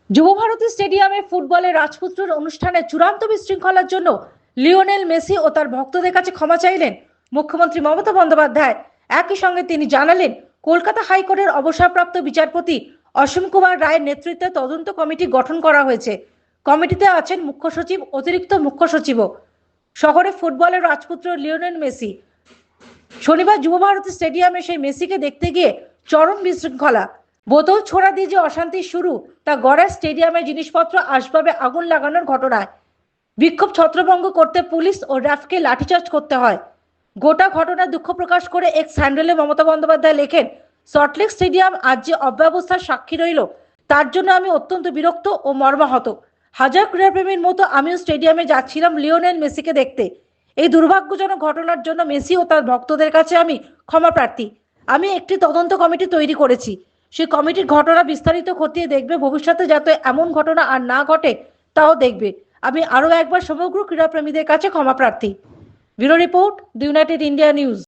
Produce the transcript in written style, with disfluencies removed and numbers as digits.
যুবভারতী স্টেডিয়ামে ফুটবলের রাজপুত্রের অনুষ্ঠানে চূড়ান্ত বিশৃঙ্খলার জন্য লিওনেল মেসি ও তার ভক্তদের কাছে ক্ষমা চাইলেন মুখ্যমন্ত্রী মমতা বন্দ্যোপাধ্যায়। একই সঙ্গে তিনি জানালেন, কলকাতা হাইকোর্টের অবসরপ্রাপ্ত বিচারপতি অসীম কুমার রায়ের নেতৃত্বে তদন্ত কমিটি গঠন করা হয়েছে। কমিটিতে আছেন মুখ্য সচিব, অতিরিক্ত মুখ্য সচিবও। শহরে ফুটবলের রাজপুত্র লিওনেল মেসি শনিবার যুবভারতী স্টেডিয়ামে সেই মেসিকে দেখতে গিয়ে চরম বিশৃঙ্খলা, বোতল ছোড়া দিয়ে যে অশান্তি শুরু তা গড়ায় স্টেডিয়ামের জিনিসপত্র আসবাবে আগুন লাগানোর ঘটনায়। বিক্ষোভ ছত্রভঙ্গ করতে পুলিশ ও র্যাফকে লাঠিচার্জ করতে হয়। গোটা ঘটনায় দুঃখ প্রকাশ করে এক্স হ্যান্ডেলে মমতা বন্দ্যোপাধ্যায় লেখেন, সল্টলেক স্টেডিয়াম আজ যে অব্যবস্থার সাক্ষী রইল তার জন্য আমি অত্যন্ত বিরক্ত ও মর্মাহত। হাজার ক্রীড়াপ্রেমীর মতো আমিও স্টেডিয়ামে যাচ্ছিলাম লিওনেল মেসিকে দেখতে। এই দুর্ভাগ্যজনক ঘটনার জন্য মেসি ও তার ভক্তদের কাছে আমি ক্ষমা প্রার্থী। আমি একটি তদন্ত কমিটি তৈরি করেছি। সেই কমিটির ঘটনা বিস্তারিত খতিয়ে দেখবে, ভবিষ্যতে যাতে এমন ঘটনা আর না ঘটে তাও দেখবে। আমি আরও একবার সমগ্র ক্রীড়াপ্রেমীদের কাছে ক্ষমা প্রার্থী। Bureau report, the United India news.